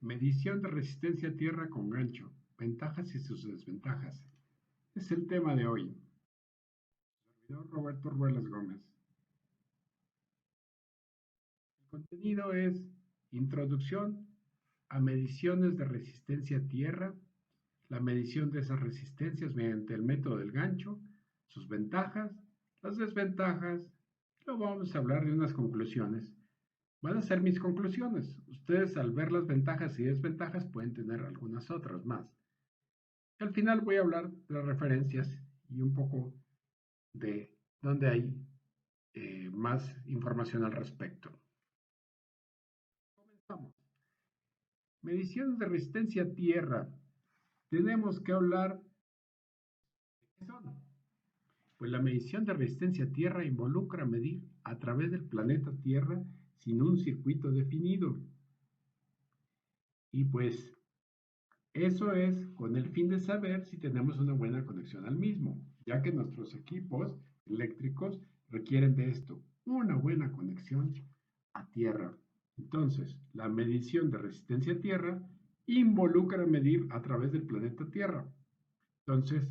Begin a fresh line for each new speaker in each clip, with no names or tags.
Medición de resistencia a tierra con gancho, ventajas y sus desventajas. Es el tema de hoy. Servidor Roberto Ruelas Gómez. El contenido es introducción a mediciones de resistencia a tierra, la medición de esas resistencias mediante el método del gancho, sus ventajas, las desventajas. Luego vamos a hablar de unas conclusiones. Van a ser mis conclusiones. Ustedes al ver las ventajas y desventajas pueden tener algunas otras más. Al final voy a hablar de las referencias y un poco de dónde hay más información al respecto. Comenzamos. Mediciones de resistencia a tierra. Tenemos que hablar de qué son. Pues la medición de resistencia a tierra involucra medir a través del planeta Tierra sin un circuito definido. Y pues eso es con el fin de saber si tenemos una buena conexión al mismo, ya que nuestros equipos eléctricos requieren de esto, una buena conexión a tierra. Entonces, la medición de resistencia a tierra involucra medir a través del planeta Tierra. Entonces,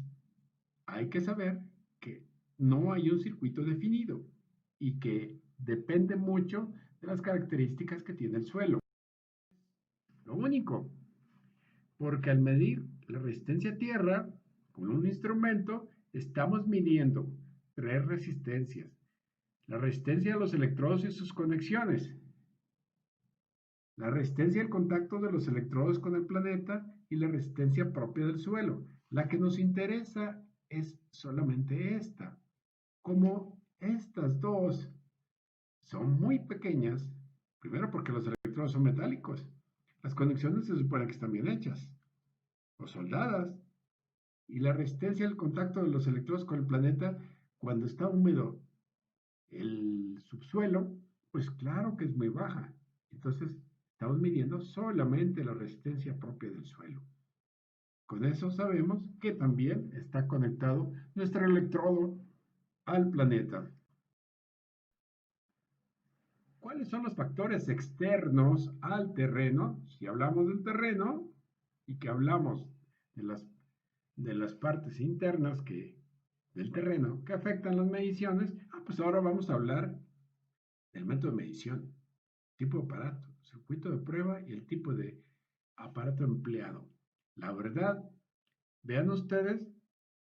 hay que saber que no hay un circuito definido y que depende mucho de las características que tiene el suelo. Lo único, porque al medir la resistencia a tierra con un instrumento, estamos midiendo tres resistencias. La resistencia a los electrodos y sus conexiones, la resistencia al contacto de los electrodos con el planeta y la resistencia propia del suelo. La que nos interesa es solamente esta. Como estas dos son muy pequeñas, primero porque los electrodos son metálicos, las conexiones se supone que están bien hechas o soldadas, y la resistencia al contacto de los electrodos con el planeta cuando está húmedo el subsuelo, pues claro que es muy baja. Entonces, estamos midiendo solamente la resistencia propia del suelo. Con eso sabemos que también está conectado nuestro electrodo al planeta. ¿Cuáles son los factores externos al terreno? Si hablamos del terreno y que hablamos de las partes internas del terreno que afectan las mediciones, pues ahora vamos a hablar del método de medición, tipo de aparato, circuito de prueba y el tipo de aparato empleado. La verdad, vean ustedes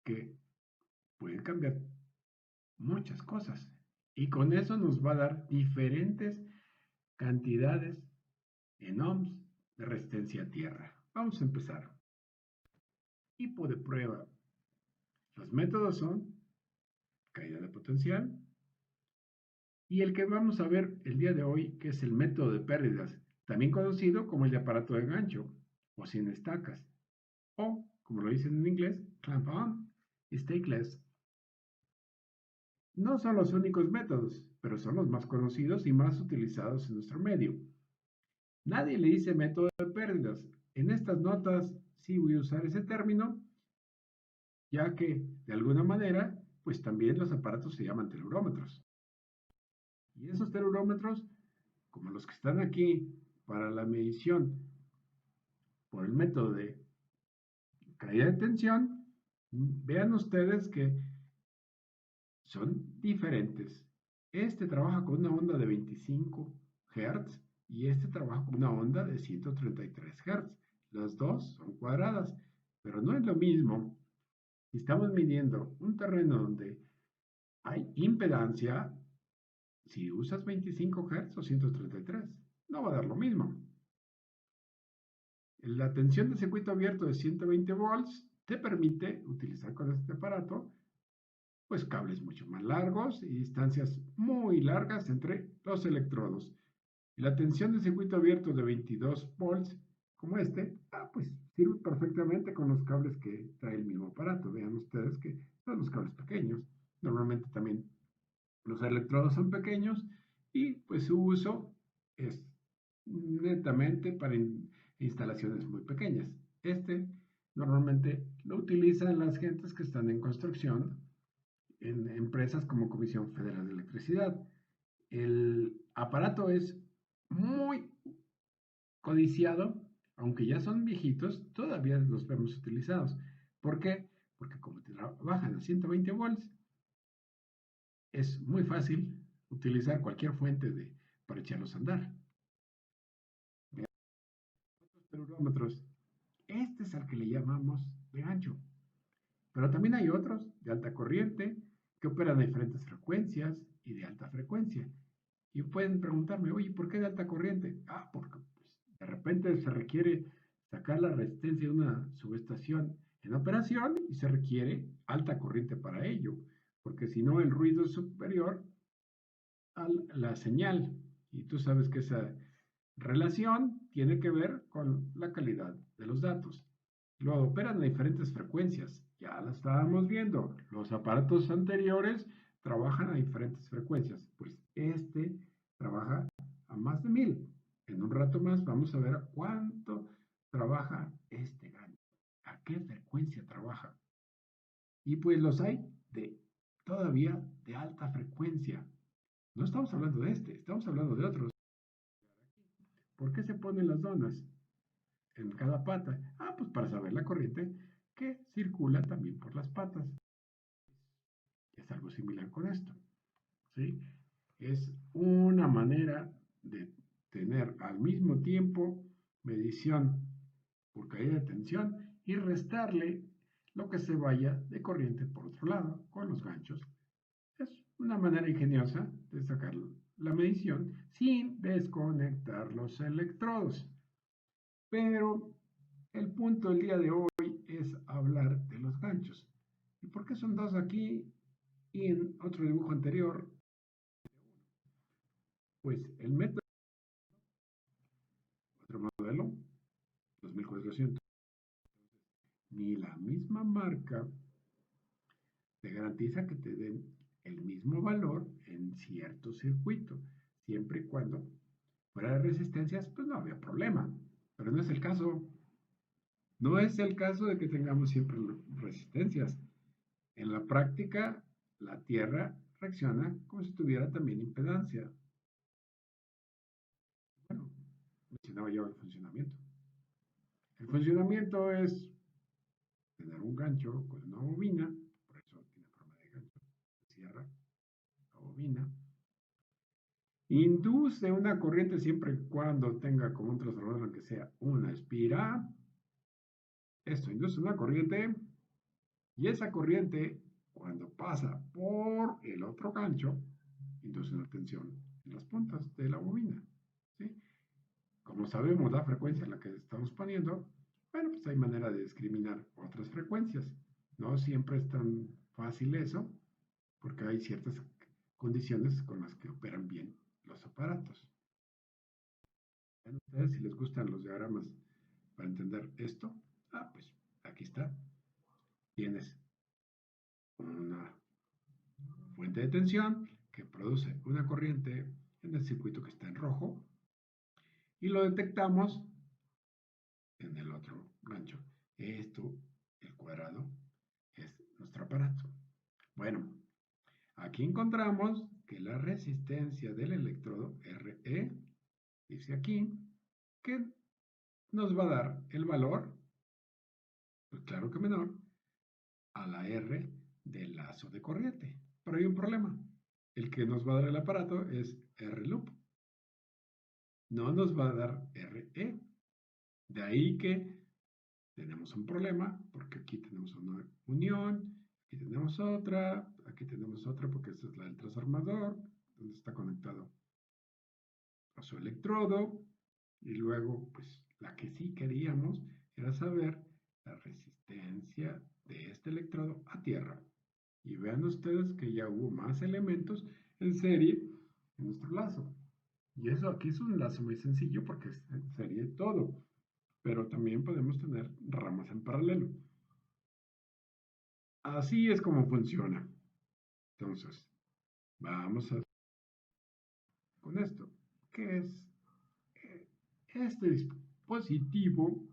que pueden cambiar muchas cosas y con eso nos va a dar diferentes cantidades en ohms de resistencia a tierra. Vamos a empezar. Tipo de prueba. Los métodos son caída de potencial y el que vamos a ver el día de hoy, que es el método de pérdidas, también conocido como el de aparato de gancho o sin estacas, o como lo dicen en inglés, clamp on, stakeless. No son los únicos métodos, pero son los más conocidos y más utilizados en nuestro medio. Nadie le dice método de pérdidas. En estas notas sí voy a usar ese término, ya que de alguna manera, pues también los aparatos se llaman telurómetros. Y esos telurómetros, como los que están aquí para la medición por el método de caída de tensión, vean ustedes que son diferentes. Este trabaja con una onda de 25 Hz y este trabaja con una onda de 133 Hz. Las dos son cuadradas, pero no es lo mismo. Si estamos midiendo un terreno donde hay impedancia, si usas 25 Hz o 133, no va a dar lo mismo. La tensión de circuito abierto de 120 volts te permite utilizar con este aparato pues cables mucho más largos y distancias muy largas entre los electrodos. Y la tensión de circuito abierto de 22 volts, como este, pues sirve perfectamente con los cables que trae el mismo aparato. Vean ustedes que son los cables pequeños. Normalmente también los electrodos son pequeños y pues su uso es netamente para instalaciones muy pequeñas. Este normalmente lo utilizan las gentes que están en construcción en empresas como Comisión Federal de Electricidad. El aparato es muy codiciado aunque ya son viejitos, todavía los vemos utilizados. ¿Por qué? Porque como trabajan a 120 volts, es muy fácil utilizar cualquier fuente para echarlos a andar. Tenómetros. Este es al que le llamamos de gancho. Pero también hay otros de alta corriente que operan a diferentes frecuencias y de alta frecuencia. Y pueden preguntarme, oye, ¿por qué de alta corriente? Ah, porque pues, de repente se requiere sacar la resistencia de una subestación en operación y se requiere alta corriente para ello, porque si no el ruido es superior a la señal. Y tú sabes que esa relación tiene que ver con la calidad de los datos. Luego operan a diferentes frecuencias, ya la estábamos viendo. Los aparatos anteriores trabajan a diferentes frecuencias, pues este trabaja a más de 1000. En un rato más vamos a ver a cuánto trabaja este gancho, a qué frecuencia trabaja. Y pues los hay todavía de alta frecuencia. No estamos hablando de este, estamos hablando de otros. ¿Por qué se ponen las donas en cada pata? Ah, pues para saber la corriente que circula también por las patas. Es algo similar con esto, ¿sí? Es una manera de tener al mismo tiempo medición por caída de tensión y restarle lo que se vaya de corriente por otro lado con los ganchos. Es una manera ingeniosa de sacar la medición sin desconectar los electrodos. Pero el punto del día de hoy es hablar de los ganchos. ¿Y por qué son dos aquí y en otro dibujo anterior? Pues el método, otro modelo, 2400, ni la misma marca te garantiza que te den el mismo valor en cierto circuito, siempre y cuando fuera de resistencias, pues no había problema. Pero no es el caso. No es el caso de que tengamos siempre resistencias. En la práctica, la Tierra reacciona como si tuviera también impedancia. Bueno, mencionaba yo el funcionamiento. El funcionamiento es tener un gancho con una bobina, por eso tiene forma de gancho, se cierra la bobina. Induce una corriente siempre y cuando tenga como un transformador, aunque sea una espira. Esto induce una corriente y esa corriente, cuando pasa por el otro gancho, induce una tensión en las puntas de la bobina. ¿Sí? Como sabemos la frecuencia en la que estamos poniendo, bueno, pues hay manera de discriminar otras frecuencias. No siempre es tan fácil eso, porque hay ciertas condiciones con las que operan bien los aparatos. ¿Ven ustedes si les gustan los diagramas para entender esto? Ah, pues aquí está. Tienes una fuente de tensión que produce una corriente en el circuito que está en rojo y lo detectamos en el otro gancho. Esto, el cuadrado, es nuestro aparato. Bueno, aquí encontramos que la resistencia del electrodo RE, dice aquí, que nos va a dar el valor, pues claro que menor, a la R del lazo de corriente. Pero hay un problema. El que nos va a dar el aparato es R loop. No nos va a dar RE. De ahí que tenemos un problema, porque aquí tenemos una unión, aquí tenemos otra, porque esta es la del transformador, donde está conectado a su electrodo, y luego, pues, la que sí queríamos era saber la resistencia de este electrodo a tierra. Y vean ustedes que ya hubo más elementos en serie en nuestro lazo. Y eso aquí es un lazo muy sencillo porque es en serie todo. Pero también podemos tener ramas en paralelo. Así es como funciona. Entonces, vamos a con esto. ¿Qué es? Este dispositivo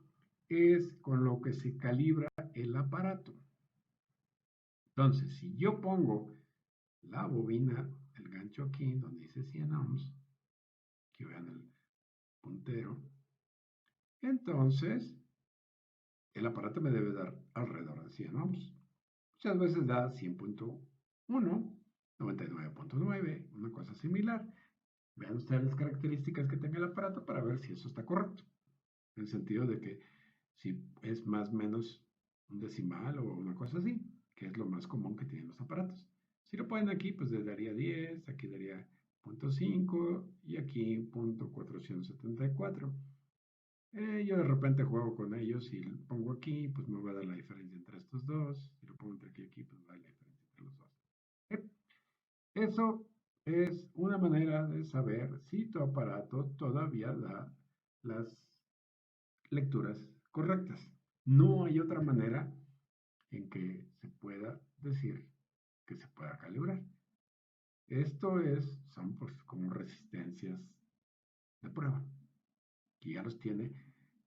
es con lo que se calibra el aparato. Entonces, si yo pongo la bobina, el gancho aquí, donde dice 100 ohms, que vean el puntero, entonces el aparato me debe dar alrededor de 100 ohms. Muchas veces da 100.1, 99.9, una cosa similar. Vean ustedes las características que tenga el aparato para ver si eso está correcto. En el sentido de que si es más o menos un decimal o una cosa así, que es lo más común que tienen los aparatos. Si lo ponen aquí, pues le daría 10, aquí daría 0.5 y aquí 0.474. Yo de repente juego con ellos y lo pongo aquí, pues me va a dar la diferencia entre estos dos. Si lo pongo entre aquí, pues me va a dar la diferencia entre los dos. Eh, Eso es una manera de saber si tu aparato todavía da las lecturas correctas. No hay otra manera en que se pueda decir que se pueda calibrar. Esto son pues como resistencias de prueba, que ya los tiene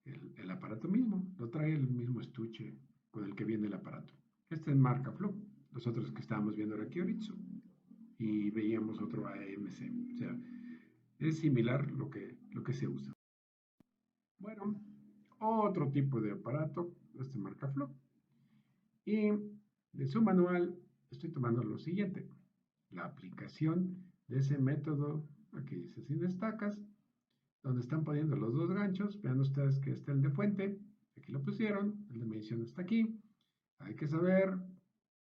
el aparato mismo, lo trae el mismo estuche con el que viene el aparato. Este es marca Flow, los otros que estábamos viendo era Kioritsu y veíamos otro AMC, o sea, es similar lo que se usa. Bueno, otro tipo de aparato, este marca Flow. Y de su manual estoy tomando lo siguiente, la aplicación de ese método, aquí dice sin estacas, donde están poniendo los dos ganchos. Vean ustedes que está el de fuente, aquí lo pusieron, el de medición está aquí. Hay que saber,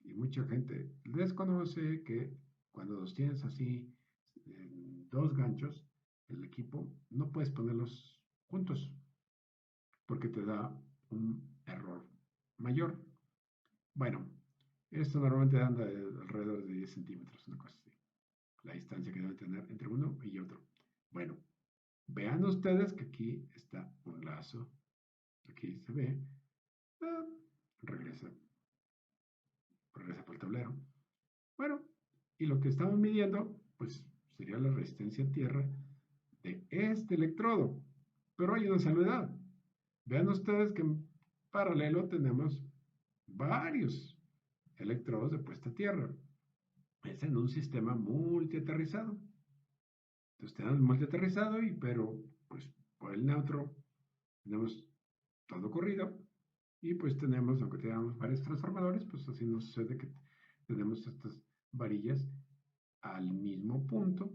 y mucha gente desconoce, que cuando los tienes así, en dos ganchos, el equipo, no puedes ponerlos juntos, porque te da un error mayor. Bueno, esto normalmente anda alrededor de 10 centímetros, una cosa así, la distancia que debe tener entre uno y otro. Bueno, vean ustedes que aquí está un lazo, aquí se ve, ah, regresa, regresa por el tablero. Bueno, y lo que estamos midiendo, pues sería la resistencia a tierra de este electrodo. Pero hay una salvedad. Vean ustedes que en paralelo tenemos varios electrodos de puesta a tierra. Es en un sistema multiaterrizado. Entonces tenemos multiaterrizado, pero pues por el neutro tenemos todo corrido y pues tenemos, aunque tengamos varios transformadores, pues así nos sucede que tenemos estas varillas al mismo punto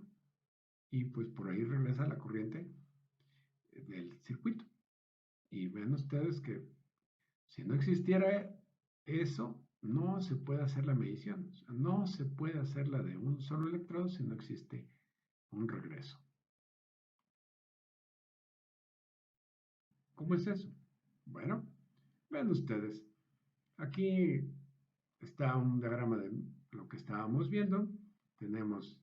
y pues por ahí regresa la corriente del circuito. Y ven ustedes que si no existiera eso, no se puede hacer la medición. O sea, no se puede hacer la de un solo electrodo si no existe un regreso. ¿Cómo es eso? Bueno, ven ustedes. Aquí está un diagrama de lo que estábamos viendo. Tenemos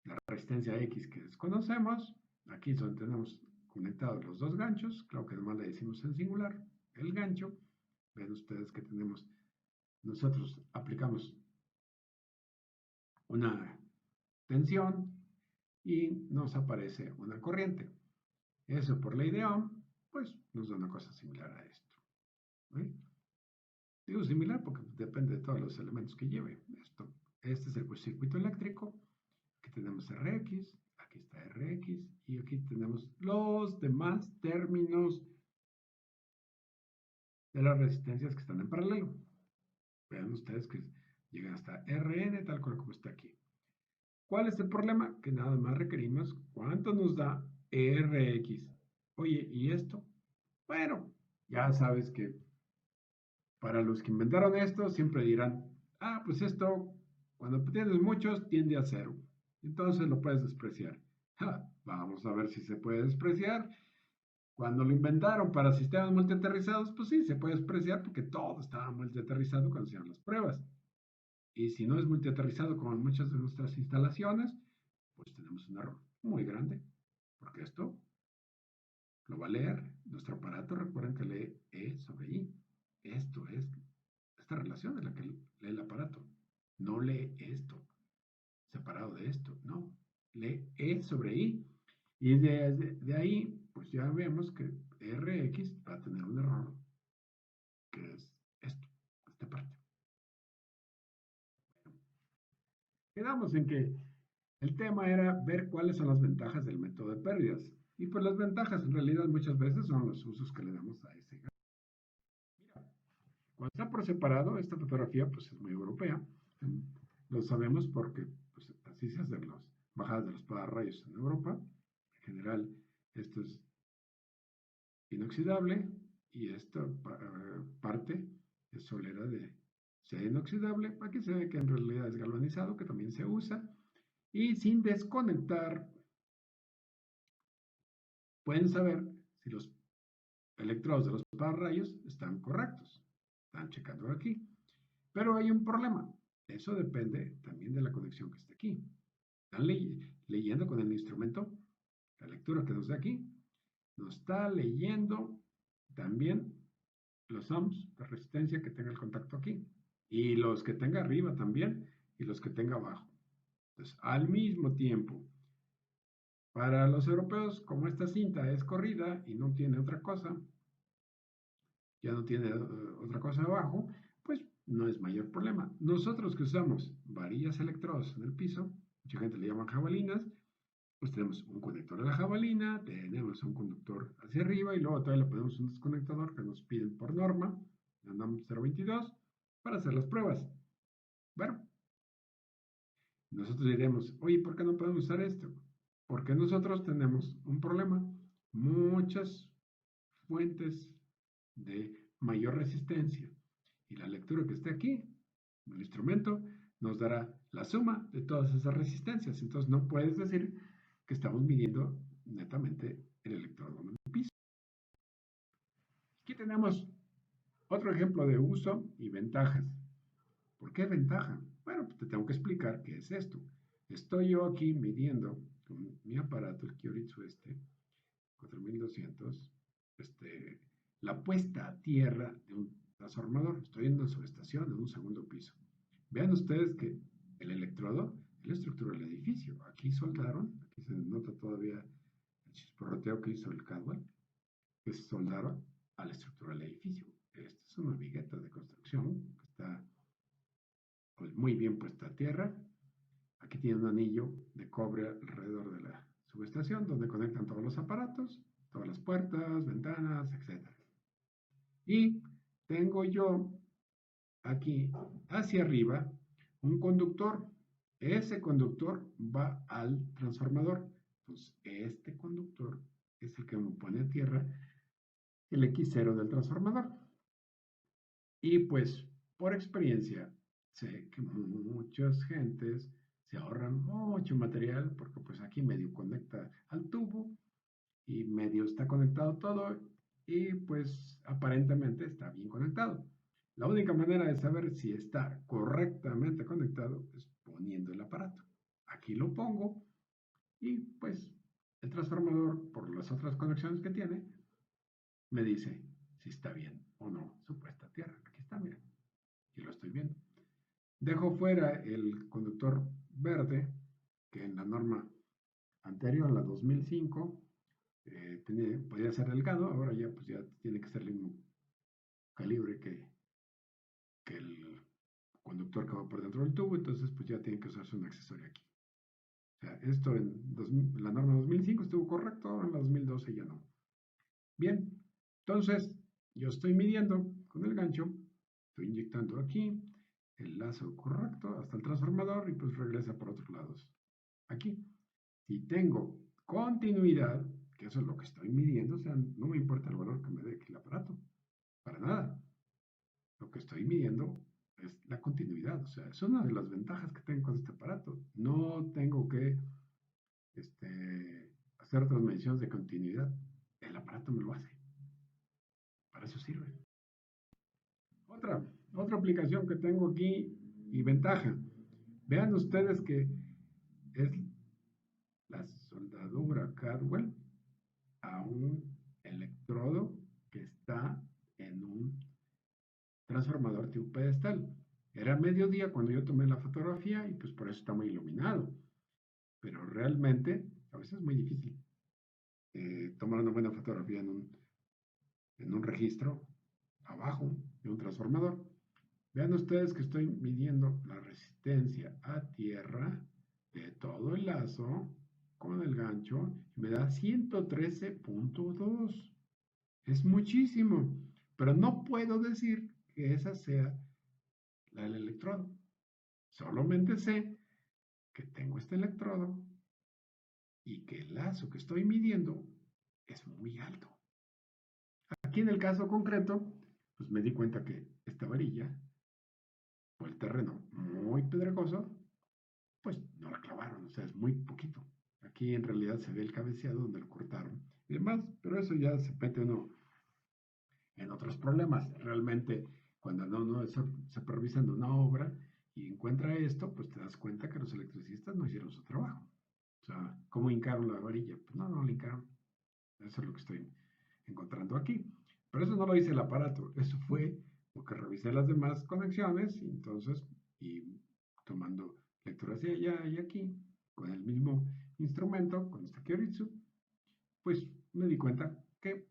la resistencia X que desconocemos. Aquí es donde tenemos conectados los dos ganchos. Claro que además le decimos en singular el gancho. Ven ustedes que nosotros aplicamos una tensión y nos aparece una corriente. Eso por ley de Ohm, pues nos da una cosa similar a esto. ¿Sí? Digo similar porque depende de todos los elementos que lleve. Este es el circuito eléctrico. Aquí tenemos Rx, aquí está Rx y aquí tenemos los demás términos de las resistencias que están en paralelo. Vean ustedes que llegan hasta Rn tal cual como está aquí. ¿Cuál es el problema? Que nada más requerimos cuánto nos da Rx. Oye, ¿y esto? Bueno, ya sabes que para los que inventaron esto siempre dirán, ah, pues esto, cuando tienes muchos, tiende a cero. Entonces lo puedes despreciar. Vamos a ver si se puede despreciar. Cuando lo inventaron para sistemas multiaterrizados, pues sí, se puede despreciar porque todo estaba multiaterrizado cuando se hicieron las pruebas. Y si no es multiaterrizado como en muchas de nuestras instalaciones, pues tenemos un error muy grande, porque esto lo va a leer nuestro aparato. Recuerden que lee E sobre I. Esto es esta relación es la que lee el aparato. No lee esto separado de esto, no. Lee E sobre I. Y de ahí, pues ya vemos que Rx va a tener un error, que es esto, esta parte. Quedamos en que el tema era ver cuáles son las ventajas del método de pérdidas. Y pues las ventajas en realidad muchas veces son los usos que le damos a ese gancho. Mira, cuando está por separado, esta fotografía pues es muy europea. Lo sabemos porque pues, así se hacen las bajadas de los pararrayos en Europa. En general, esto es inoxidable y esta parte es solera de ser inoxidable. Aquí se ve que en realidad es galvanizado, que también se usa. Y sin desconectar, pueden saber si los electrodos de los pararrayos están correctos. Están checando aquí. Pero hay un problema. Eso depende también de la conexión que esté aquí. Están leyendo con el instrumento, la lectura que nos da aquí, nos está leyendo también los ohms de resistencia que tenga el contacto aquí. Y los que tenga arriba también y los que tenga abajo. Entonces, al mismo tiempo, para los europeos, como esta cinta es corrida y no tiene otra cosa, ya no tiene otra cosa abajo, pues no es mayor problema. Nosotros que usamos varillas electrodos en el piso, mucha gente le llama jabalinas, pues tenemos un conector a la jabalina, tenemos un conductor hacia arriba y luego todavía le ponemos un desconectador que nos piden por norma, andamos 0.22, para hacer las pruebas. Bueno, nosotros diremos, oye, ¿por qué no podemos usar esto? Porque nosotros tenemos un problema. Muchas fuentes de mayor resistencia. Y la lectura que esté aquí, el instrumento, nos dará la suma de todas esas resistencias. Entonces no puedes decir que estamos midiendo netamente el electrodo en el piso. Aquí tenemos otro ejemplo de uso y ventajas. ¿Por qué ventaja? Bueno, pues te tengo que explicar qué es esto. Estoy yo aquí midiendo con mi aparato, el Kioritsu 4200, la puesta a tierra de un transformador. Estoy en una subestación, en un segundo piso. Vean ustedes que el electrodo es la estructura del edificio. Aquí soldaron, aquí se nota todavía el chisporroteo que hizo el Cadwell, que se soldaron a la estructura del edificio. Esta es una vigueta de construcción que está pues, muy bien puesta a tierra. Aquí tiene un anillo de cobre alrededor de la subestación donde conectan todos los aparatos, todas las puertas, ventanas, etc. Y tengo yo aquí hacia arriba un conductor. Ese conductor va al transformador. Entonces, este conductor es el que me pone a tierra el X0 del transformador. Y pues, por experiencia, sé que muchas gentes se ahorran mucho material porque pues aquí medio conecta al tubo y medio está conectado todo y pues aparentemente está bien conectado. La única manera de saber si está correctamente conectado es poniendo el aparato. Aquí lo pongo y pues el transformador, por las otras conexiones que tiene, me dice si está bien o no su puesta a tierra. Aquí está, miren, y lo estoy viendo. Dejo fuera el conductor verde, que en la norma anterior, la 2005, podía ser delgado, ahora ya pues ya tiene que ser el mismo calibre que el conductor que va por dentro del tubo, entonces pues ya tiene que usarse un accesorio aquí. O sea, esto en la norma 2005 estuvo correcto, en la 2012 ya no. Bien, entonces yo estoy midiendo con el gancho, estoy inyectando aquí el lazo correcto hasta el transformador y pues regresa por otros lados. Aquí, si tengo continuidad, que eso es lo que estoy midiendo, o sea, no me importa el valor que me dé el aparato, para nada. Lo que estoy midiendo es la continuidad, o sea, es una de las ventajas que tengo con este aparato. No tengo que hacer otras mediciones de continuidad, el aparato me lo hace, para eso sirve. Otra aplicación que tengo aquí y ventaja. Vean ustedes que es la soldadura Cadwell a un electrodo que está en un transformador tipo pedestal. Era mediodía cuando yo tomé la fotografía y pues por eso está muy iluminado. Pero realmente a veces es muy difícil tomar una buena fotografía en un registro abajo de un transformador. Vean ustedes que estoy midiendo la resistencia a tierra de todo el lazo con el gancho y me da 113.2. Es muchísimo, pero no puedo decir que esa sea la del electrodo. Solamente sé que tengo este electrodo y que el lazo que estoy midiendo es muy alto. Aquí en el caso concreto, pues me di cuenta que esta varilla, por el terreno muy pedregoso, pues no la clavaron, o sea, es muy poquito. Aquí en realidad se ve el cabeceado donde lo cortaron y demás, pero eso ya se mete uno en otros problemas. Realmente, cuando no se supervisan una obra y encuentra esto, pues te das cuenta que los electricistas no hicieron su trabajo. O sea, ¿cómo hincaron la varilla? Pues no la hincaron. Eso es lo que estoy encontrando aquí. Pero eso no lo hice el aparato, eso fue porque revisé las demás conexiones y entonces, y tomando lecturas de allá y aquí, con el mismo instrumento, con esta Kyoritsu, pues me di cuenta que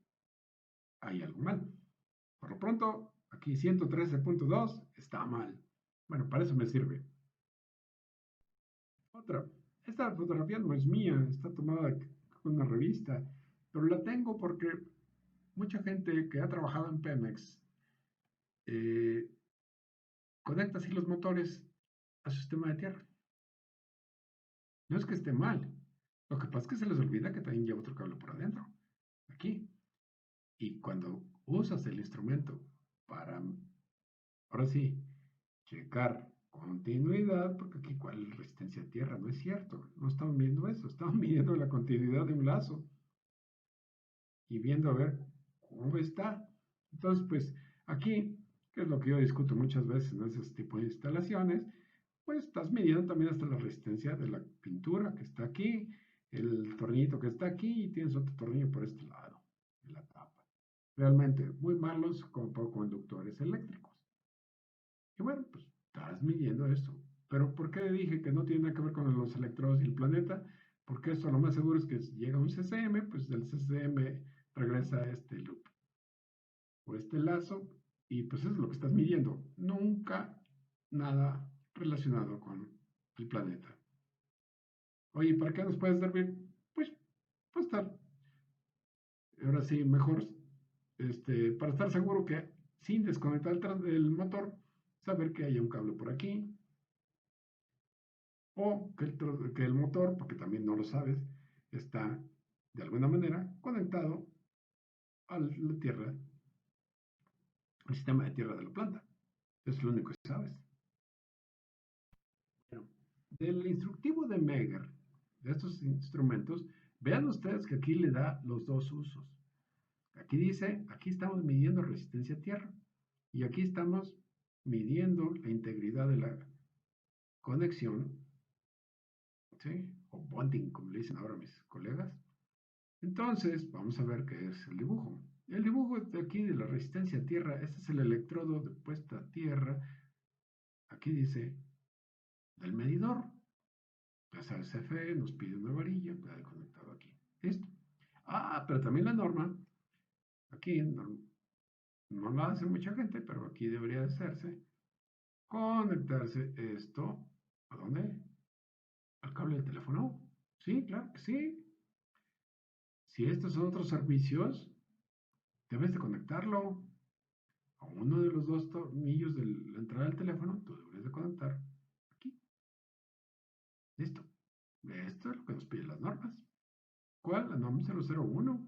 hay algo mal. Por lo pronto, aquí 113.2 está mal. Bueno, para eso me sirve. Otra, esta fotografía no es mía, está tomada con una revista, pero la tengo porque mucha gente que ha trabajado en Pemex eh, conecta así los motores a su sistema de tierra. No es que esté mal, lo que pasa es que se les olvida que también lleva otro cable por adentro, aquí. Y cuando usas el instrumento para, ahora sí, checar continuidad, porque aquí cuál resistencia a tierra, no es cierto, no estamos viendo eso, estamos midiendo la continuidad de un lazo y viendo a ver cómo está. Entonces, pues aquí, que es lo que yo discuto muchas veces en ese tipo de instalaciones, pues estás midiendo también hasta la resistencia de la pintura que está aquí, el tornillito que está aquí y tienes otro tornillo por este lado, en la tapa. Realmente muy malos como por conductores eléctricos. Y bueno, pues estás midiendo esto. Pero ¿por qué dije que no tiene nada que ver con los electrodos y el planeta? Porque esto lo más seguro es que si llega un CCM, pues del CCM regresa a este loop o este lazo y pues eso es lo que estás midiendo. Nunca nada relacionado con el planeta. Oye, ¿para qué nos puede servir? Pues, pues estar, ahora sí, mejor, para estar seguro que sin desconectar el motor, saber que haya un cable por aquí, o que el motor, porque también no lo sabes, está de alguna manera conectado a la tierra, al sistema de tierra de la planta. Eso es lo único que sabes. Bueno, del instructivo de Meger, de estos instrumentos, vean ustedes que aquí le da los dos usos. Aquí dice, aquí estamos midiendo resistencia a tierra y aquí estamos midiendo la integridad de la conexión, ¿sí? O bonding, como le dicen ahora mis colegas. Entonces, vamos a ver qué es el dibujo. El dibujo de aquí de la resistencia a tierra, este es el electrodo de puesta a tierra. Aquí dice del medidor. Ya sabes, CFE nos pide una varilla, queda conectado aquí. Listo. Ah, pero también la norma, aquí no lo hace mucha gente, pero aquí debería de hacerse. Conectarse esto, ¿a dónde? ¿Al cable del teléfono? Sí, claro que sí. Si estos son otros servicios, debes de conectarlo a uno de los dos tornillos de la entrada del teléfono, tú deberías de conectar aquí. Listo. Esto es lo que nos piden las normas. ¿Cuál? La norma 001.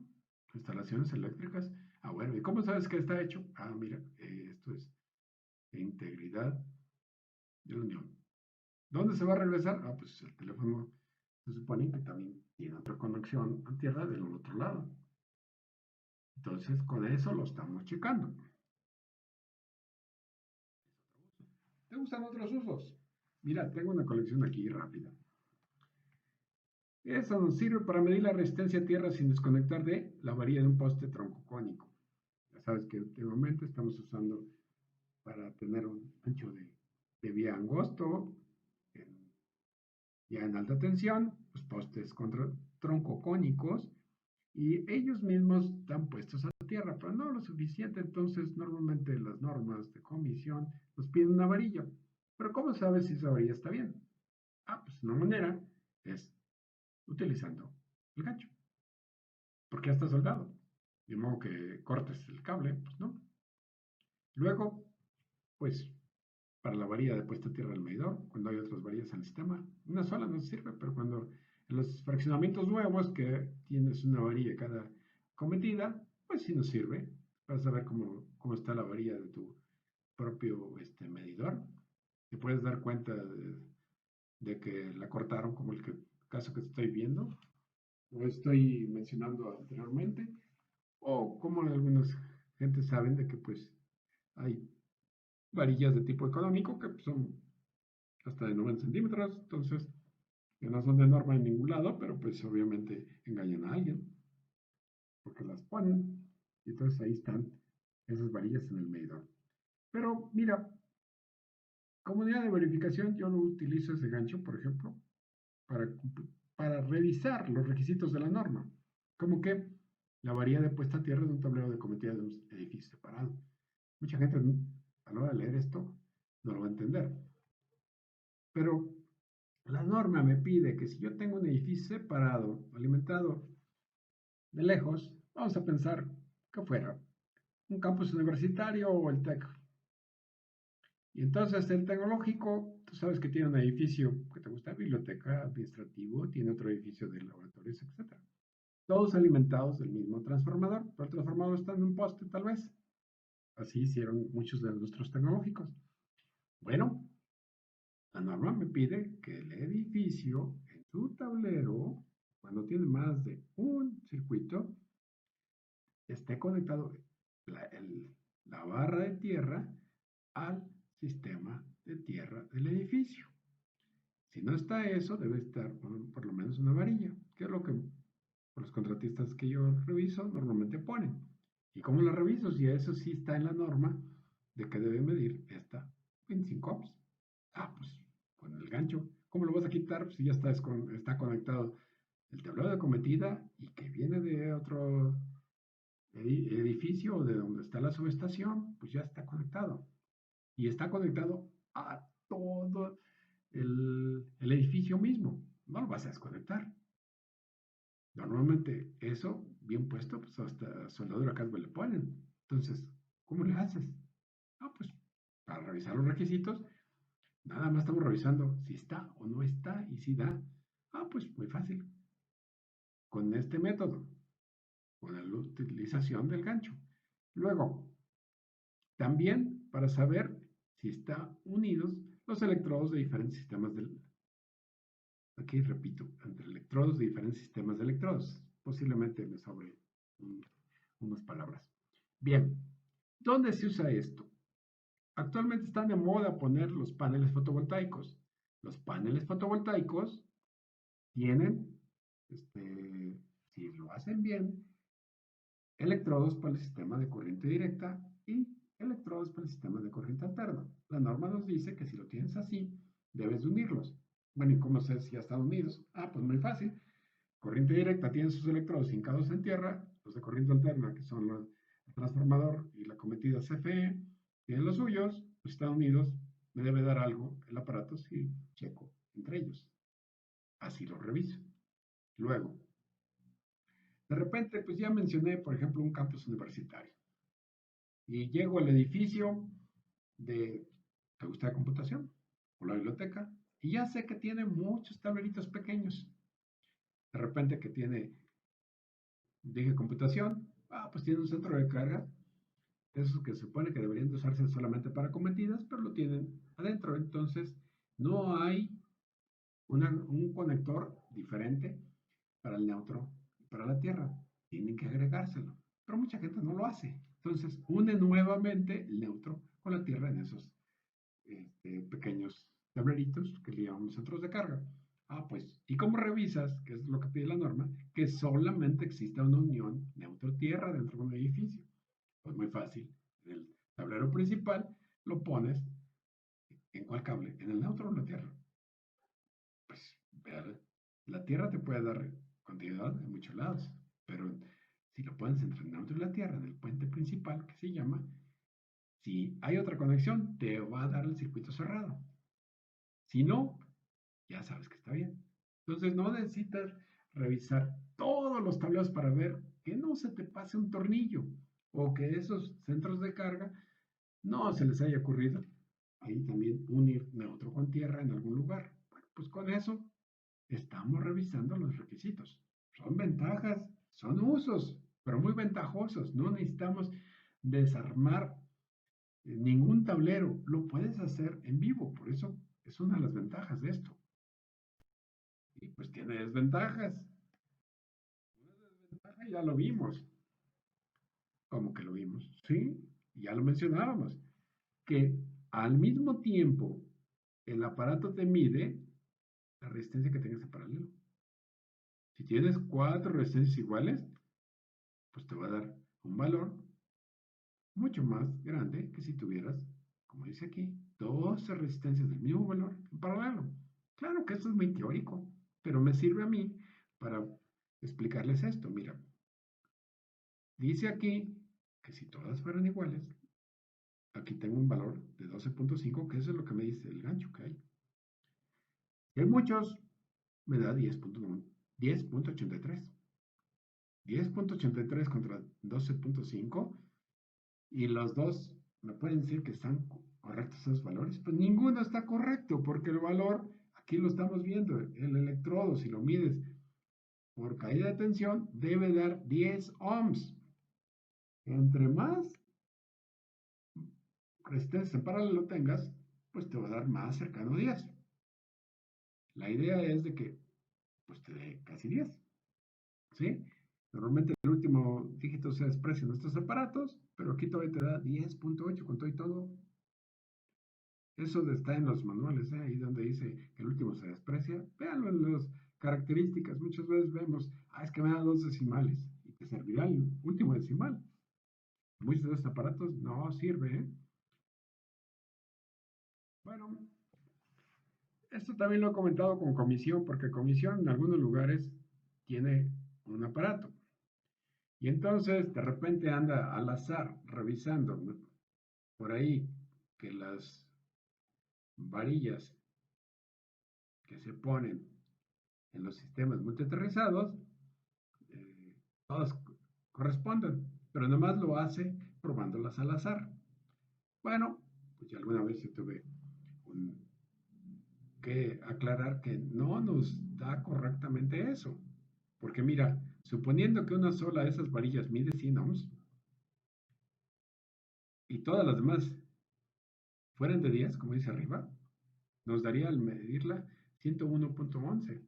Instalaciones eléctricas. Ah, bueno, ¿y cómo sabes que está hecho? Ah, mira, esto es integridad de la unión. ¿Dónde se va a regresar? Ah, pues el teléfono se supone que también tiene otra conexión a tierra del otro lado. Entonces, con eso lo estamos checando. ¿Te gustan otros usos? Mira, tengo una colección aquí rápida. Eso nos sirve para medir la resistencia a tierra sin desconectar de la varilla de un poste tronco cónico. Ya sabes que últimamente estamos usando para tener un ancho de vía angosto, en, ya en alta tensión, pues postes contra troncocónicos y ellos mismos están puestos a tierra, pero no lo suficiente, entonces normalmente las normas de comisión nos piden una varilla. Pero ¿cómo sabes si esa varilla está bien? Ah, pues una manera es utilizando el gancho, porque ya está soldado. De modo que cortes el cable, pues no. Luego, pues, para la varilla de puesta a tierra del medidor, cuando hay otras varillas en el sistema, una sola no sirve, pero cuando en los fraccionamientos nuevos que tienes una varilla cada cometida, pues sí nos sirve para saber cómo está la varilla de tu propio medidor. Te puedes dar cuenta de que la cortaron, como el caso que estoy viendo, o estoy mencionando anteriormente, o como algunas gentes saben de que pues hay varillas de tipo económico que son hasta de 90 centímetros, entonces que no son de norma en ningún lado, pero pues obviamente engañan a alguien porque las ponen y entonces ahí están esas varillas en el medidor. Pero mira, como unidad de verificación yo no utilizo ese gancho, por ejemplo, para, para revisar los requisitos de la norma, como que la varilla de puesta a tierra de un tablero de cometida de un edificio separado. Mucha gente a la hora de leer esto no lo va a entender. Pero la norma me pide que si yo tengo un edificio separado, alimentado de lejos, vamos a pensar que fuera un campus universitario o el TEC. Y entonces el tecnológico, tú sabes que tiene un edificio que te gusta, biblioteca, administrativo, tiene otro edificio de laboratorios, etc. Todos alimentados del mismo transformador, pero el transformador está en un poste tal vez. Así hicieron muchos de nuestros tecnológicos. Bueno, la norma me pide que el edificio en su tablero, cuando tiene más de un circuito, esté conectado la barra de tierra al sistema de tierra del edificio. Si no está eso, debe estar por lo menos una varilla, que es lo que los contratistas que yo reviso normalmente ponen. ¿Y cómo la reviso? Si eso sí está en la norma de que debe medir esta 25 ohms. Ah, pues con el gancho. ¿Cómo lo vas a quitar si ya está conectado el tablero de cometida y que viene de otro edificio de donde está la subestación? Pues ya está conectado. Y está conectado a todo el edificio mismo. No lo vas a desconectar. Normalmente eso, bien puesto, pues hasta soldadura carbón le ponen. Entonces, ¿cómo le haces? Ah, pues para revisar los requisitos, nada más estamos revisando si está o no está y si da. Ah, pues muy fácil. Con este método, con la utilización del gancho. Luego, también para saber si están unidos los electrodos de diferentes sistemas del... Aquí repito, entre electrodos de diferentes sistemas de electrodos. Posiblemente me sobre unas palabras. Bien, ¿dónde se usa esto? Actualmente están de moda poner los paneles fotovoltaicos. Los paneles fotovoltaicos tienen, si lo hacen bien, electrodos para el sistema de corriente directa y electrodos para el sistema de corriente alterna. La norma nos dice que si lo tienes así, debes de unirlos. Bueno, ¿y cómo sé si ya están unidos? Ah, pues muy fácil. Corriente directa tiene sus electrodos hincados en tierra, los de corriente alterna, que son el transformador y la cometida CFE, tienen los suyos, pues están unidos, me debe dar algo el aparato si checo entre ellos. Así lo reviso. Luego, de repente, pues ya mencioné, por ejemplo, un campus universitario. Y llego al edificio de Facultad de Computación o la biblioteca y ya sé que tiene muchos tableritos pequeños. De repente que tiene, dije computación, pues tiene un centro de carga, esos que se supone que deberían de usarse solamente para cometidas, pero lo tienen adentro. Entonces, no hay un conector diferente para el neutro y para la Tierra. Tienen que agregárselo. Pero mucha gente no lo hace. Entonces, une nuevamente el neutro con la Tierra en esos pequeños tableritos que le llamamos centros de carga. Ah, pues, ¿y cómo revisas, que es lo que pide la norma, que solamente exista una unión neutro-tierra dentro de un edificio? Pues muy fácil. En el tablero principal lo pones en cuál cable, en el neutro o en la tierra. Pues ver, la tierra te puede dar continuidad en muchos lados, pero si lo pones entre el neutro y la tierra, en el puente principal que se llama, si hay otra conexión, te va a dar el circuito cerrado. Si no, ya sabes que está bien. Entonces no necesitas revisar todos los tableros para ver que no se te pase un tornillo o que esos centros de carga no se les haya ocurrido ahí también unir neutro con tierra en algún lugar. Bueno, pues con eso estamos revisando los requisitos. Son ventajas, son usos, pero muy ventajosos. No necesitamos desarmar ningún tablero. Lo puedes hacer en vivo, por eso es una de las ventajas de esto. Y pues tiene desventajas. Una desventaja ya lo vimos. ¿Cómo que lo vimos? Sí, ya lo mencionábamos. Que al mismo tiempo el aparato te mide la resistencia que tengas en paralelo. Si tienes 4 resistencias iguales, pues te va a dar un valor mucho más grande que si tuvieras, como dice aquí, 12 resistencias del mismo valor en paralelo. Claro que esto es muy teórico, pero me sirve a mí para explicarles esto. Mira, dice aquí que si todas fueran iguales, aquí tengo un valor de 12.5, que eso es lo que me dice el gancho que hay. Si hay muchos, me da 10.83. 10.83 contra 12.5 y los dos me pueden decir que están correctos esos valores. Pues ninguno está correcto porque el valor, aquí lo estamos viendo, el electrodo, si lo mides por caída de tensión, debe dar 10 ohms. Entre más resistencia en paralelo tengas, pues te va a dar más cercano a 10. La idea es de que pues te dé casi 10. ¿Sí? Normalmente el último dígito se desprecia en estos aparatos, pero aquí todavía te da 10.8 con todo y todo. Eso está en los manuales, ahí donde dice que el último se desprecia. Véanlo en las características. Muchas veces vemos, es que me da 2 decimales y te servirá el último decimal. Muchos de estos aparatos no sirve, ¿eh? Bueno, esto también lo he comentado con comisión, porque comisión en algunos lugares tiene un aparato. Y entonces de repente anda al azar revisando, ¿no?, por ahí que las varillas que se ponen en los sistemas multiaterrizados, eh, todas corresponden, pero nomás lo hace probándolas al azar. Bueno, pues ya alguna vez yo tuve que aclarar que no nos da correctamente eso. Porque mira, suponiendo que una sola de esas varillas mide 100 ohms y todas las demás fueran de 10, como dice arriba, nos daría al medirla 101.11.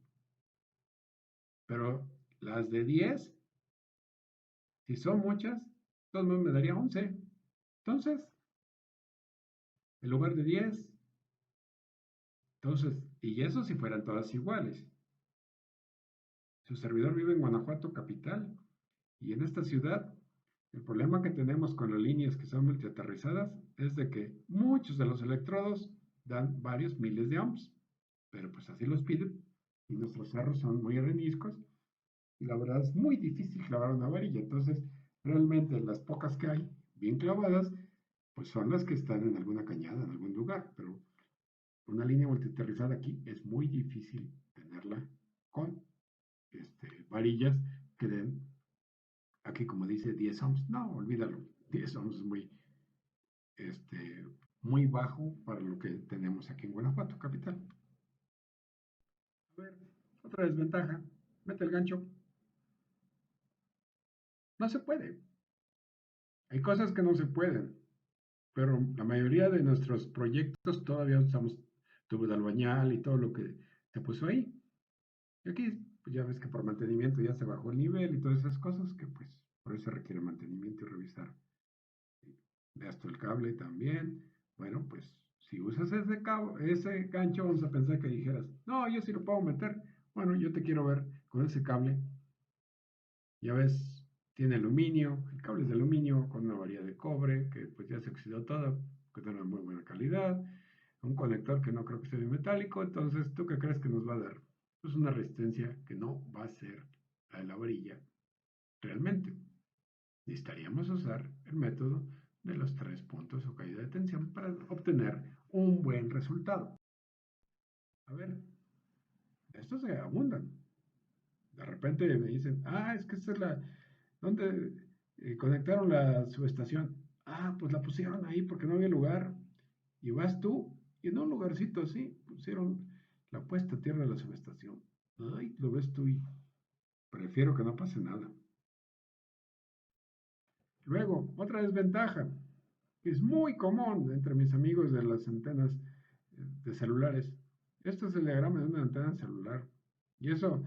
Pero las de 10, si son muchas, entonces me daría 11. Entonces, en lugar de 10, entonces, y eso si fueran todas iguales. Su servidor vive en Guanajuato capital y en esta ciudad el problema que tenemos con las líneas que son multiaterrizadas es de que muchos de los electrodos dan varios miles de ohms, pero pues así los piden y nuestros cerros son muy areniscos y la verdad es muy difícil clavar una varilla. Entonces, realmente las pocas que hay bien clavadas, pues son las que están en alguna cañada, en algún lugar, pero una línea multiaterrizada aquí es muy difícil tenerla con varillas que den, aquí como dice 10 ohms, no, olvídalo, 10 ohms es muy bajo para lo que tenemos aquí en Guanajuato, capital. A ver, otra desventaja, mete el gancho, no se puede, hay cosas que no se pueden, pero la mayoría de nuestros proyectos todavía usamos tubo de albañal y todo lo que se puso ahí. Y aquí, pues ya ves que por mantenimiento ya se bajó el nivel y todas esas cosas que pues por eso requiere mantenimiento y revisar. Gasto el cable también. Bueno, pues si usas ese cabo, ese gancho, vamos a pensar que dijeras, no, yo sí lo puedo meter. Bueno, yo te quiero ver con ese cable. Ya ves, tiene aluminio, el cable es de aluminio con una varilla de cobre que pues ya se oxidó todo, que tiene una muy buena calidad. Un conector que no creo que sea metálico. Entonces, ¿tú qué crees que nos va a dar? Pues una resistencia que no va a ser la de la varilla realmente. Necesitaríamos usar el método de los 3 puntos o caída de tensión para obtener un buen resultado. A ver, estos se abundan. De repente me dicen, es que esta es ¿dónde conectaron la subestación? Pues la pusieron ahí porque no había lugar. Y vas tú, y en un lugarcito así, pusieron la puesta a tierra de la subestación. Ay, lo ves tú y prefiero que no pase nada. Luego, otra desventaja, que es muy común entre mis amigos de las antenas de celulares. Esto es el diagrama de una antena celular. Y eso,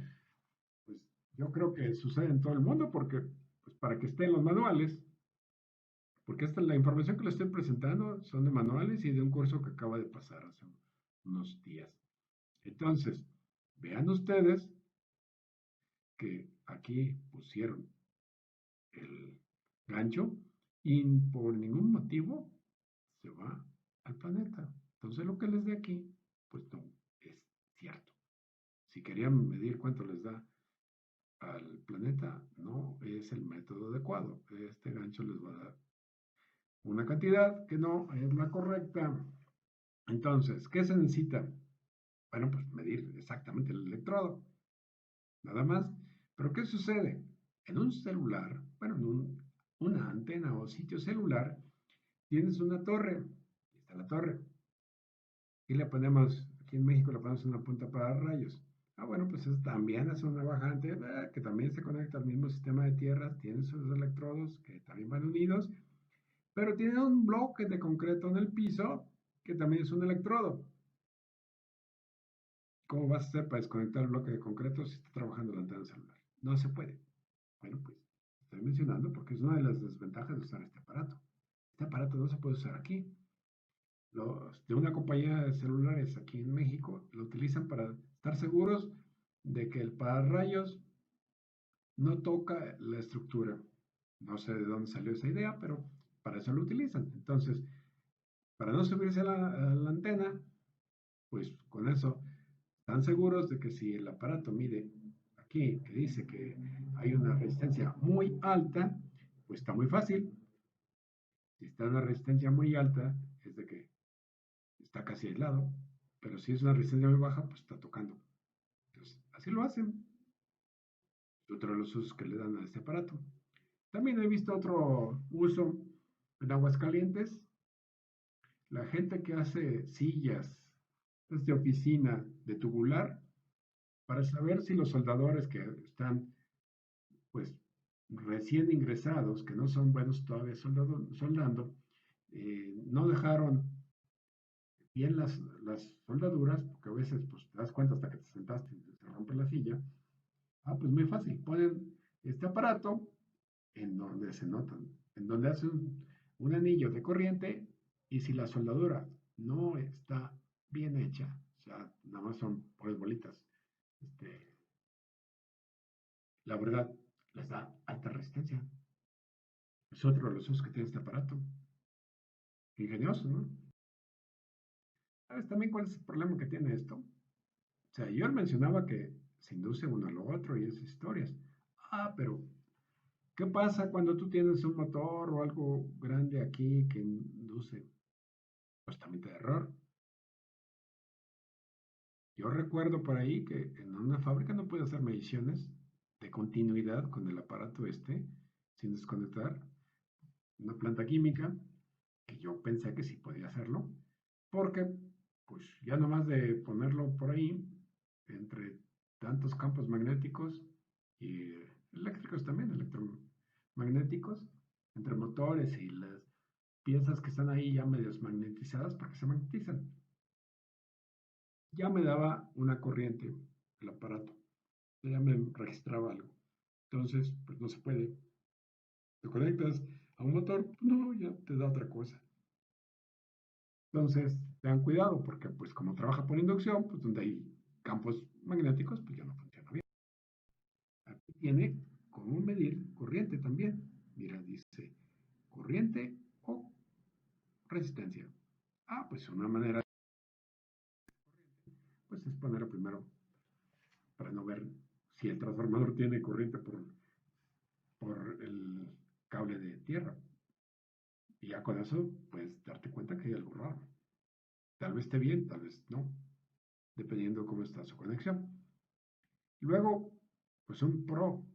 pues yo creo que sucede en todo el mundo porque, pues para que esté en los manuales, porque esta, la información que les estoy presentando son de manuales y de un curso que acaba de pasar hace unos días. Entonces, vean ustedes que aquí pusieron el gancho y por ningún motivo se va al planeta. Entonces lo que les dé aquí, pues no es cierto. Si querían medir cuánto les da al planeta, no es el método adecuado. Este gancho les va a dar una cantidad que no es la correcta. Entonces, ¿qué se necesita? Bueno, pues medir exactamente el electrodo. Nada más. Pero ¿qué sucede? En un celular, bueno, una antena o sitio celular, tienes una torre. Ahí está la torre. Y le ponemos, aquí en México le ponemos una punta para rayos. Bueno, pues también es una bajante que también se conecta al mismo sistema de tierras, tiene sus electrodos que también van unidos, pero tiene un bloque de concreto en el piso que también es un electrodo. ¿Cómo vas a hacer para desconectar el bloque de concreto si está trabajando la antena celular? No se puede. Bueno, pues estoy mencionando porque es una de las desventajas de usar este aparato. Este aparato no se puede usar aquí. Los de una compañía de celulares aquí en México lo utilizan para estar seguros de que el pararrayos no toca la estructura. No sé de dónde salió esa idea, pero para eso lo utilizan. Entonces, para no subirse a la antena, pues con eso están seguros de que si el aparato mide aquí, que dice que hay una resistencia muy alta, pues está muy fácil. Si está en una resistencia muy alta, es de que está casi aislado, pero si es una resistencia muy baja, pues está tocando. Entonces, así lo hacen. Otro de los usos que le dan a este aparato. También he visto otro uso en Aguascalientes. La gente que hace sillas de oficina de tubular para saber si los soldadores que están pues recién ingresados, que no son buenos todavía soldando, no dejaron bien las soldaduras, porque a veces pues te das cuenta hasta que te sentaste y se rompe la silla. Pues muy fácil, ponen este aparato en donde se notan, en donde hace un anillo de corriente y si la soldadura no está bien hecha, o sea, nada más son pues bolitas, este, la verdad les da alta resistencia. Es otro de los usos que tiene este aparato. Ingenioso, ¿no? ¿Sabes también cuál es el problema que tiene esto? O sea, yo mencionaba que se induce uno a lo otro y esas historias. Pero ¿qué pasa cuando tú tienes un motor o algo grande aquí que induce supuestamente de error? Yo recuerdo por ahí que en una fábrica no puede hacer mediciones de continuidad con el aparato este sin desconectar. Una planta química que yo pensé que sí podía hacerlo, porque pues ya nomás de ponerlo por ahí, entre tantos campos magnéticos y eléctricos también, electromagnéticos, entre motores y las piezas que están ahí ya medio magnetizadas porque se magnetizan. Ya me daba una corriente el aparato, ya me registraba algo. Entonces, pues no se puede. Te conectas a un motor, no, ya te da otra cosa. Entonces, tengan cuidado porque pues como trabaja por inducción, pues donde hay campos magnéticos, pues ya no funciona bien. Aquí tiene cómo medir corriente también. Mira, dice corriente o resistencia. Pues una manera pues es ponerlo primero para no ver si el transformador tiene corriente por el cable de tierra. Y ya con eso puedes darte cuenta que hay algo raro. Tal vez esté bien, tal vez no, dependiendo cómo está su conexión. Y luego pues un pro.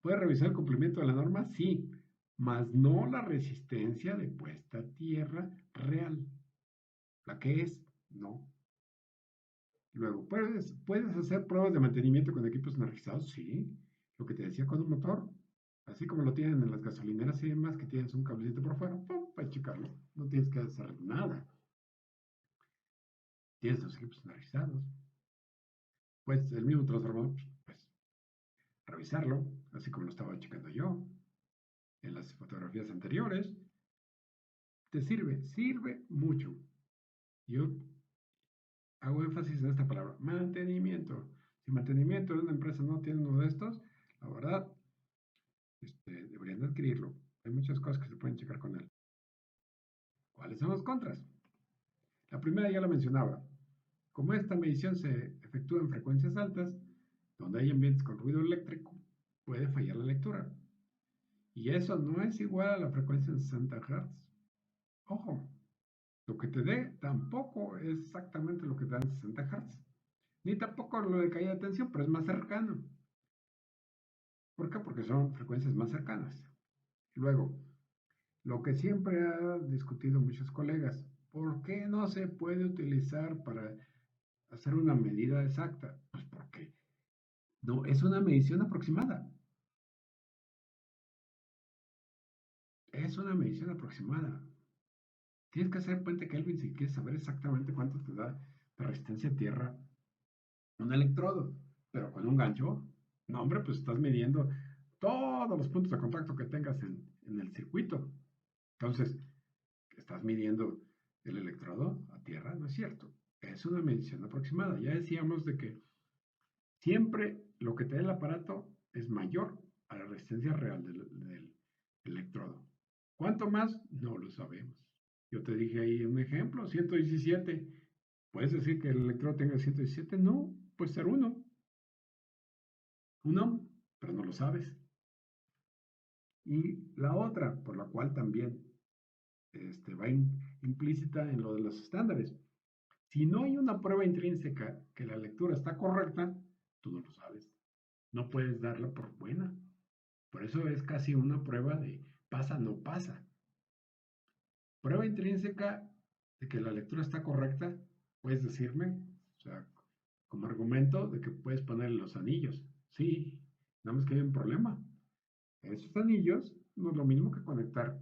¿Puede revisar el cumplimiento de la norma? Sí, mas no la resistencia de puesta a tierra real. ¿La que es? No. Luego, ¿puedes hacer pruebas de mantenimiento con equipos energizados? Sí. Lo que te decía con un motor, así como lo tienen en las gasolineras y demás, que tienes un cablecito por fuera, ¡pum!, para checarlo. No tienes que hacer nada. Tienes los equipos energizados. Pues el mismo transformador, pues revisarlo, así como lo estaba checando yo en las fotografías anteriores. Te sirve mucho. Yo hago énfasis en esta palabra, mantenimiento. Si mantenimiento de una empresa no tiene uno de estos, la verdad, deberían adquirirlo. Hay muchas cosas que se pueden checar con él. ¿Cuáles son los contras? La primera ya la mencionaba. Como esta medición se efectúa en frecuencias altas, donde hay ambientes con ruido eléctrico, puede fallar la lectura. Y eso no es igual a la frecuencia en 60 Hz. Ojo, lo que te dé tampoco es exactamente lo que te da en 60 Hz. Ni tampoco lo de caída de tensión, pero es más cercano. ¿Por qué? Porque son frecuencias más cercanas. Luego, lo que siempre han discutido muchos colegas, ¿por qué no se puede utilizar para hacer una medida exacta? Pues porque no, es una medición aproximada. Es una medición aproximada. Tienes que hacer puente Kelvin si quieres saber exactamente cuánto te da de resistencia a tierra un electrodo. Pero con un gancho, no, hombre, pues estás midiendo todos los puntos de contacto que tengas en el circuito. Entonces, estás midiendo el electrodo a tierra, no es cierto. Es una medición aproximada. Ya decíamos de que siempre lo que te da el aparato es mayor a la resistencia real del electrodo. ¿Cuánto más? No lo sabemos. Yo te dije ahí un ejemplo, 117. ¿Puedes decir que el electrodo tenga 117? No, puede ser uno, pero no lo sabes. Y la otra, por la cual también va implícita en lo de los estándares. Si no hay una prueba intrínseca que la lectura está correcta, tú no lo sabes. No puedes darla por buena. Por eso es casi una prueba de pasa, no pasa. Prueba intrínseca de que la lectura está correcta, puedes decirme, o sea, como argumento de que puedes poner los anillos. Sí, nada más que hay un problema. Esos anillos no es lo mismo que conectar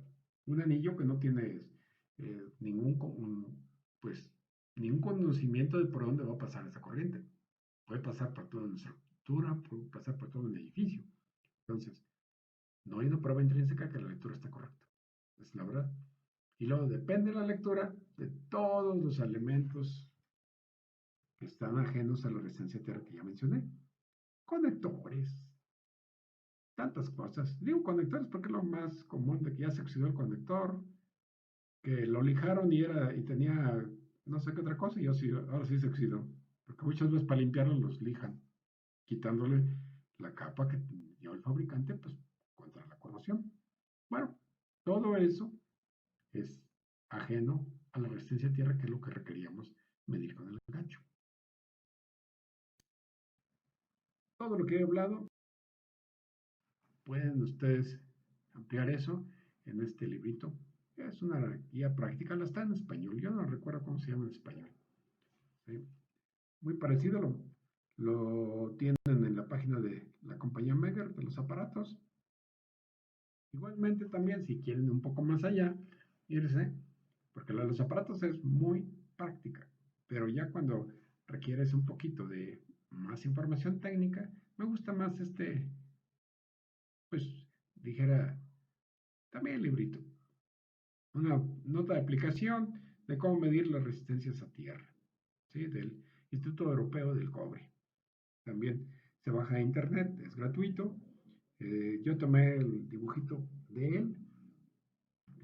un anillo que no tienes pues, ningún conocimiento de por dónde va a pasar esa corriente. Puede pasar por toda nuestra estructura, puede pasar por todo un edificio. Entonces, no hay una prueba intrínseca que la lectura está correcta. Es la verdad. Y luego depende la lectura de todos los elementos que están ajenos a la resistencia a tierra que ya mencioné. Conectores, tantas cosas. Digo conectores porque es lo más común de que ya se oxidó el conector, que lo lijaron y tenía no sé qué otra cosa y ahora sí se oxidó. Porque muchas veces para limpiarlo los lijan, quitándole la capa que dio el fabricante pues contra la corrosión. Bueno, todo eso es ajeno a la resistencia a tierra, que es lo que requeríamos medir con el gancho. Todo lo que he hablado, pueden ustedes ampliar eso en este librito. Es una guía práctica, la está en español, yo no recuerdo cómo se llama en español. ¿Sí? Muy parecido, lo tienen en la página de la compañía Megger de los aparatos. Igualmente también, si quieren un poco más allá, irse, porque la de los aparatos es muy práctica, pero ya cuando requieres un poquito de más información técnica, me gusta más pues dijera, también el librito. Una nota de aplicación de cómo medir las resistencias a tierra, ¿sí? Del Instituto Europeo del Cobre. También se baja a internet, es gratuito. Yo tomé el dibujito de él,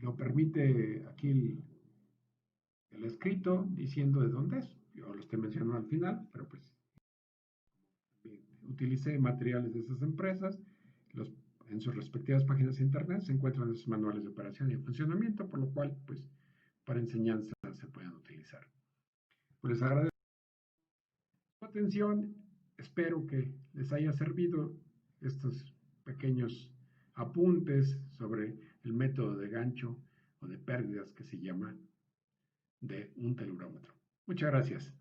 lo permite aquí el escrito diciendo de dónde es. Yo lo estoy mencionando al final, pero pues utilicé materiales de esas empresas. En sus respectivas páginas de internet se encuentran esos manuales de operación y de funcionamiento, por lo cual, pues, para enseñanza se pueden utilizar. Pues les agradezco su atención espero que les haya servido estos pequeños apuntes sobre el método de gancho o de pérdidas que se llama de un telurómetro. Muchas gracias.